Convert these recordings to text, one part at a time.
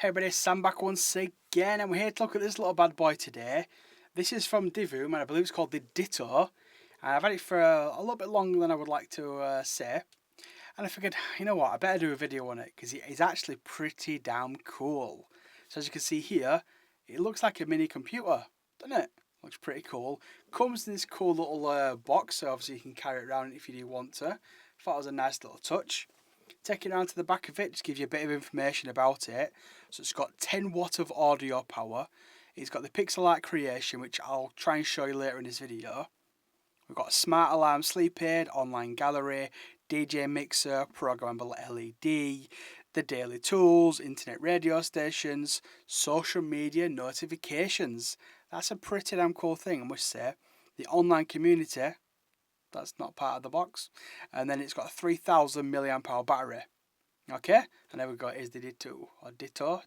Hey everybody, Sam back once again, and we're here to look at this little bad boy today. This is from Divoom, and I believe it's called the Ditto. And I've had it for a little bit longer than I would like to say. And I figured, you know what, I better do a video on it, because he's actually pretty damn cool. So as you can see here, it looks like a mini computer, doesn't it? Looks pretty cool. Comes in this cool little box, so obviously you can carry it around if you do want to. Thought it was a nice little touch. Taking it around to the back of it, just give you a bit of information about it. So it's got 10 watt of audio power. It's got the pixel art creation, which I'll try and show you later in this video. We've got a smart alarm, sleep aid, online gallery, DJ mixer, programmable LED, the daily tools, internet radio stations, social media notifications. That's a pretty damn cool thing, I must say. The online community. That's not part of the box. And then it's got a 3000 milliamp hour battery. Okay, and there we go. Here's the Ditto, or Ditto.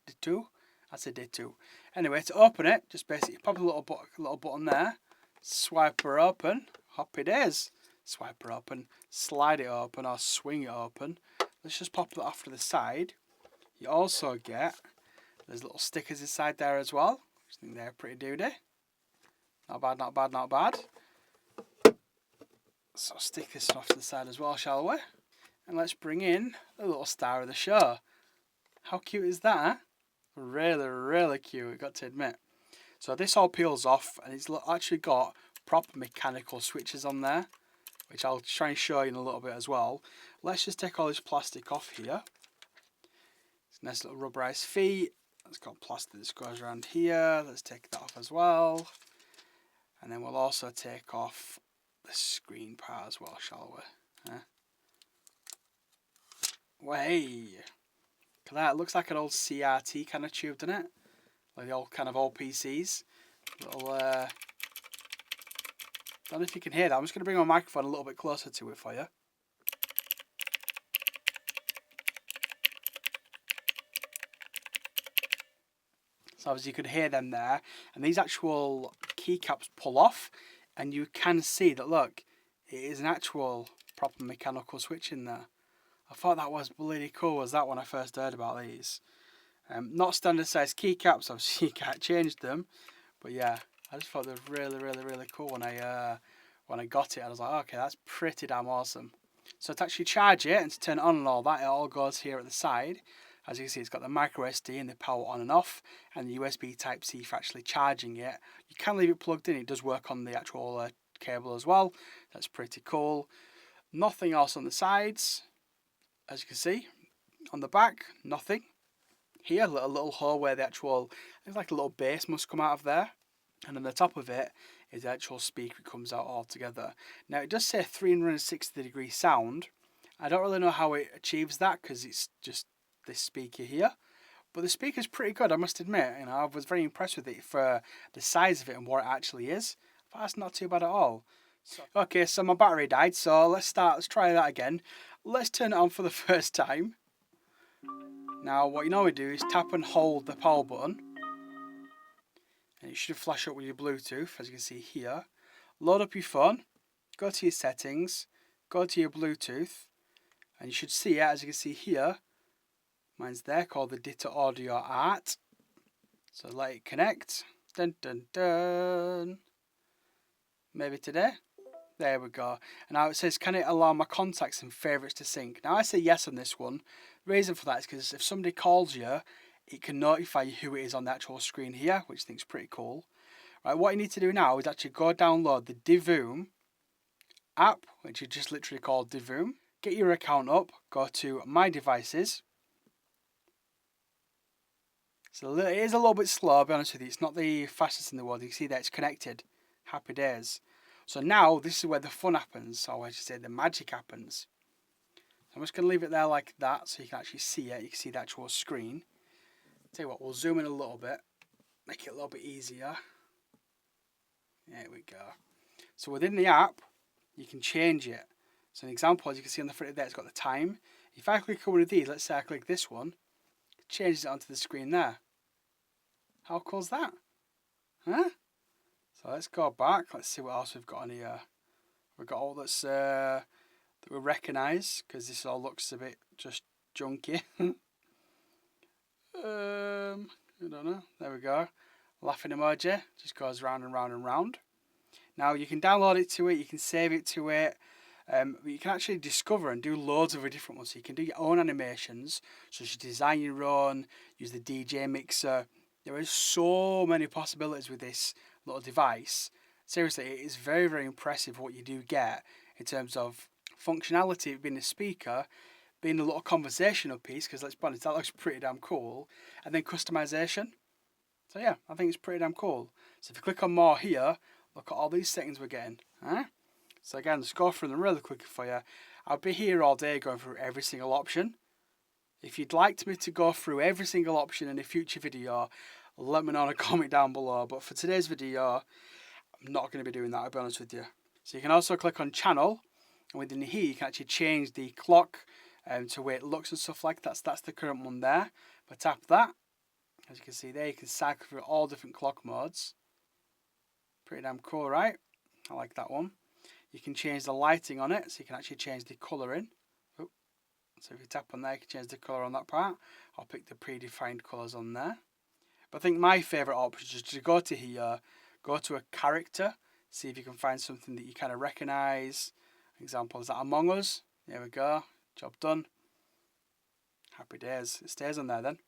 That's a Ditto. Anyway, to open it, just basically pop a little button there, swipe her open. Happy days. Swipe her open, slide it open, or swing it open. Let's just pop that off to the side. You also get there's little stickers inside there as well. I think they're pretty duty. Not bad, not bad, not bad. So stick this off to the side as well, shall we? And let's bring in the little star of the show. How cute is that? Really, really cute, I've got to admit. So this all peels off, and it's actually got proper mechanical switches on there, which I'll try and show you in a little bit as well. Let's just take all this plastic off here. It's a nice little rubberized feet. It's got plastic that goes around here. Let's take that off as well. And then we'll also take off the screen part as well, shall we? Way. Look at that, it looks like an old CRT kind of tube, doesn't it? Like the old kind of old PCs. Little don't know if you can hear that. I'm just going to bring my microphone a little bit closer to it for you. So obviously you could hear them there, and these actual keycaps pull off, and you can see that, look, it is an actual proper mechanical switch in there. I thought that was bloody cool as that when I first heard about these. Not standard size keycaps, obviously you can't change them, but yeah, I just thought they were really, really, really cool when I got it. I was like, okay, that's pretty damn awesome. So to actually charge it and to turn it on and all that, it all goes here at the side. As you can see, it's got the micro SD and the power on and off, and the USB Type-C for actually charging it. You can leave it plugged in. It does work on the actual cable as well. That's pretty cool. Nothing else on the sides, as you can see. On the back, nothing. Here, a little hole where the actual, it's like a little base must come out of there. And on the top of it is the actual speaker. It comes out all together. Now, it does say 360-degree sound. I don't really know how it achieves that, because it's just this speaker here, but the speaker's pretty good, I must admit. You know, I was very impressed with it for the size of it and what it actually is. But that's not too bad at all. Okay, so my battery died, so let's try that again. Let's turn it on for the first time. Now what you normally do is tap and hold the power button, and it should flash up with your Bluetooth, as you can see here. Load up your phone, go to your settings, go to your Bluetooth, and you should see it, as you can see here. Mine's there, called the Ditto Audio Art. So let it connect. Dun dun dun. Maybe today. There we go. And now it says, can it allow my contacts and favourites to sync? Now I say yes on this one. The reason for that is because if somebody calls you, it can notify you who it is on the actual screen here, which I think is pretty cool. Right, what you need to do now is actually go download the Divoom app, which is just literally called Divoom. Get your account up, go to My Devices. So it is a little bit slow, I'll be honest with you. It's not the fastest in the world. You can see that it's connected. Happy days. So now this is where the fun happens, or I should say the magic happens. So I'm just going to leave it there like that so you can actually see it. You can see the actual screen. Tell you what, we'll zoom in a little bit. Make it a little bit easier. There we go. So within the app, you can change it. So an example, as you can see on the front of there, it's got the time. If I click on one of these, let's say I click this one, it changes it onto the screen there. How cool is that? Huh? So let's go back. Let's see what else we've got on here. We've got all that's that we recognise, because this all looks a bit just junky. I don't know. There we go. Laughing emoji. Just goes round and round and round. Now you can download it to it. You can save it to it. But you can actually discover and do loads of different ones. So you can do your own animations. So you should design your own. Use the DJ mixer. There is so many possibilities with this little device. Seriously, it is very, very impressive what you do get in terms of functionality of being a speaker, being a little conversational piece, because let's be honest, that looks pretty damn cool, and then customization. So yeah, I think it's pretty damn cool. So if you click on more here, look at all these settings we're getting. So again, let's go through them really quickly for you. I'll be here all day going through every single option. If you'd like me to go through every single option in a future video, let me know in a comment down below. But for today's video, I'm not going to be doing that, I'll be honest with you. So you can also click on channel, and within here you can actually change the clock to where it looks and stuff like that. So that's the current one there. If I tap that, as you can see there, you can cycle through all different clock modes. Pretty damn cool, right? I like that one. You can change the lighting on it, so you can actually change the colouring. So if you tap on there, you can change the colour on that part. I'll pick the predefined colours on there. But I think my favourite option is just to go to here, go to a character, see if you can find something that you kind of recognise. Example, is that Among Us? There we go. Job done. Happy days. It stays on there then.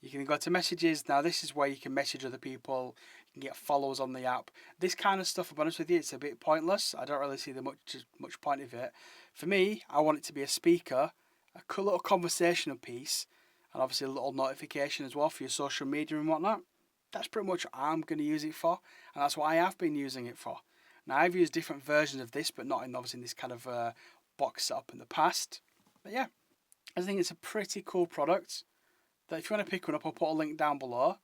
You can go to messages. Now this is where you can message other people. You can get followers on the app. This kind of stuff, to be honest with you, it's a bit pointless. I don't really see the much point of it. For me, I want it to be a speaker, a cool little conversational piece, and obviously a little notification as well for your social media and whatnot. That's pretty much what I'm going to use it for, and that's what I have been using it for. Now I've used different versions of this, but not in obviously in this kind of box setup in the past. But yeah, I think it's a pretty cool product. That if you want to pick one up, I'll put a link down below.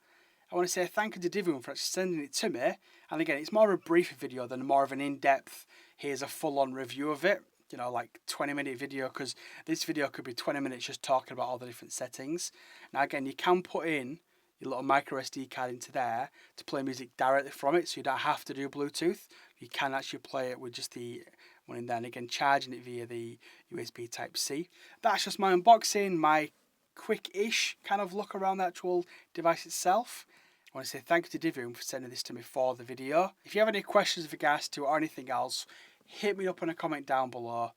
I want to say thank you to Divoom for actually sending it to me. And again, it's more of a brief video than more of an in-depth, here's a full-on review of it. You know, like 20-minute video, because this video could be 20 minutes just talking about all the different settings. Now again, you can put in your little micro SD card into there to play music directly from it, so you don't have to do Bluetooth. You can actually play it with just the one in there, and again, charging it via the USB Type-C. That's just my unboxing, my quick-ish kind of look around the actual device itself. I want to say thank you to Divoom for sending this to me for the video. If you have any questions with regards to it or anything else, hit me up in a comment down below.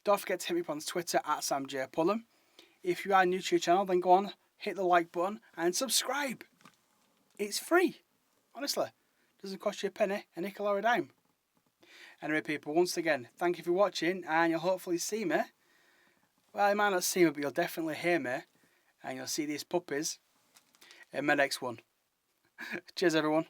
Don't forget to hit me up on Twitter at samjpullen. If you are new to your channel, then go on, hit the like button and subscribe. It's free, honestly. Doesn't cost you a penny, a nickel or a dime. Anyway people, once again, thank you for watching, and you'll hopefully see me. Well, you might not see me, but you'll definitely hear me. And you'll see these puppies in my next one. Cheers everyone.